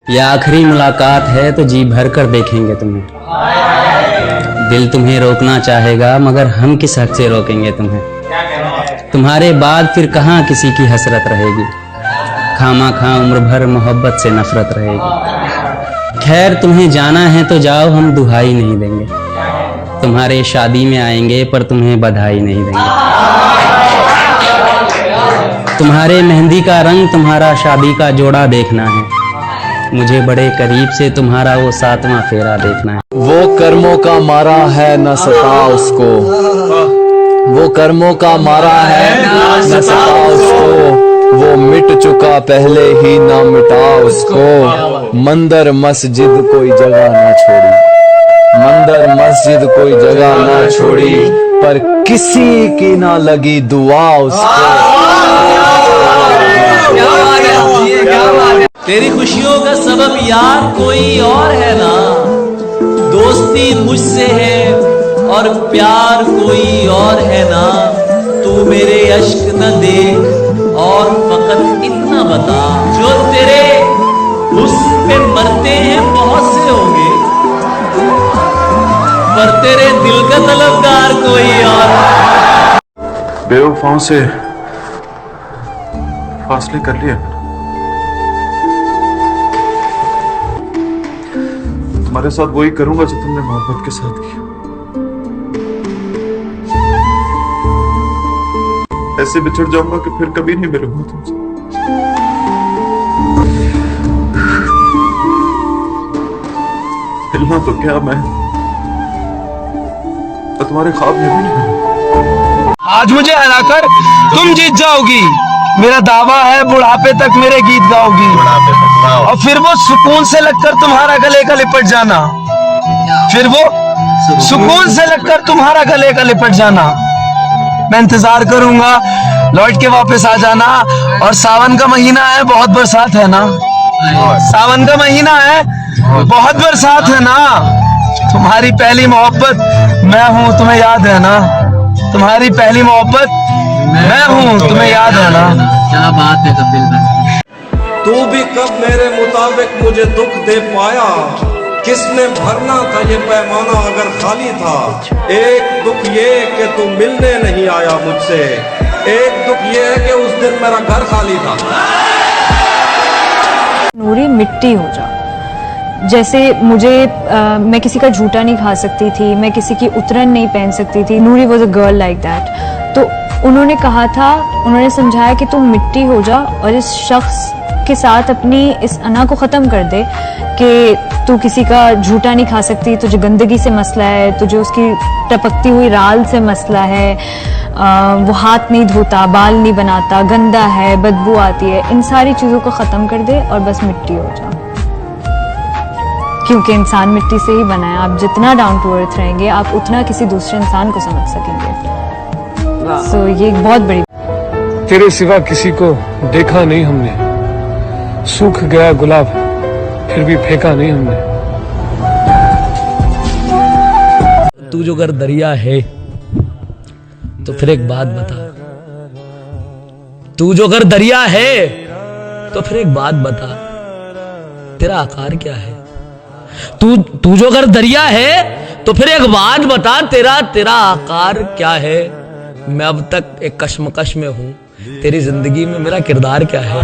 ये आखिरी मुलाकात है तो जी भर कर देखेंगे तुम्हें। दिल तुम्हें रोकना चाहेगा मगर हम किस हक से रोकेंगे तुम्हें। तुम्हारे बाद फिर कहाँ किसी की हसरत रहेगी, खामा खां उम्र भर मोहब्बत से नफरत रहेगी। खैर तुम्हें जाना है तो जाओ, हम दुहाई नहीं देंगे। तुम्हारे शादी में आएंगे पर तुम्हें बधाई नहीं देंगे। तुम्हारे मेहंदी का रंग, तुम्हारा शादी का जोड़ा देखना है। मुझे बड़े करीब से तुम्हारा वो 7वां फेरा देखना है। वो कर्मों का मारा है न सता उसको, वो कर्मों का मारा है न सता उसको, वो मिट चुका पहले ही ना मिटा उसको। मंदिर मस्जिद कोई जगह ना छोड़ी, मंदिर मस्जिद कोई जगह ना छोड़ी, पर किसी की ना लगी दुआ उसको। तेरी खुशियों का सबब यार कोई और है ना, दोस्ती मुझसे है और प्यार कोई और है ना। तू मेरे अश्क न देख और फकत इतना बता, जो तेरे हुस्न पे मरते हैं बहुत से होंगे, पर तेरे दिल का तलबगार कोई और। बेवफाओं से फासले कर लिए, तुम्हारे साथ वही करूंगा जो तुमने मोहब्बत के साथ किया। ऐसे बिछड़ जाऊंगा कि फिर कभी नहीं मिलूंगा तुमसे। मिलना तो क्या, मैं तो तुम्हारे ख्वाब में भी नहीं। आज मुझे हराकर तुम जीत जाओगी, मेरा दावा है बुढ़ापे तक मेरे गीत गाओगी। और फिर वो सुकून से लगकर तुम्हारा गले का लिपट जाना, फिर वो सुकून से लगकर तुम्हारा गले का लिपट जाना। मैं इंतजार करूंगा, लौट के वापस आ जाना। और सावन का महीना है, बहुत बरसात है ना, सावन का महीना है, बहुत बरसात है ना। तुम्हारी पहली मोहब्बत मैं हूँ, तुम्हें याद है ना, तुम्हारी पहली मोहब्बत मैं हूँ, तुम्हें याद है ना। क्या बात है कपिल भाई। तू भी कब मेरे मुताबिक मुझे दुख दे पाया, किसने भरना था ये पैमाना अगर खाली था। एक दुख ये कि तू मिलने नहीं आया मुझसे, एक दुख ये है कि उस दिन मेरा घर खाली था। नूरी मिट्टी हो जा, जैसे मैं किसी का झूठा नहीं खा सकती थी, मैं किसी की उतरन नहीं पहन सकती थी। Noori was a girl like that. तो उन्होंने कहा था, उन्होंने समझाया कि तुम मिट्टी हो जा और इस शख्स के साथ अपनी इस अना को ख़त्म कर दे कि तू किसी का झूठा नहीं खा सकती, तुझे गंदगी से मसला है, तुझे उसकी टपकती हुई राल से मसला है, वो हाथ नहीं धोता, बाल नहीं बनाता, गंदा है, बदबू आती है। इन सारी चीज़ों को ख़त्म कर दे और बस मिट्टी हो जा, क्योंकि इंसान मिट्टी से ही बना है। आप जितना डाउन टू अर्थ रहेंगे, आप उतना किसी दूसरे इंसान को समझ सकेंगे। सो ये एक बहुत बड़ी। तेरे सिवा किसी को देखा नहीं हमने, सूख गया गुलाब फिर भी फेंका नहीं हमने। तू जो अगर दरिया है तो फिर एक बात बता, तू जो अगर दरिया है तो फिर एक बात बता, तेरा आकार क्या है। तू जो अगर दरिया है तो फिर एक बात बता, तेरा आकार क्या है। मैं अब तक एक कश्मकश में हूं, तेरी जिंदगी में मेरा किरदार क्या है।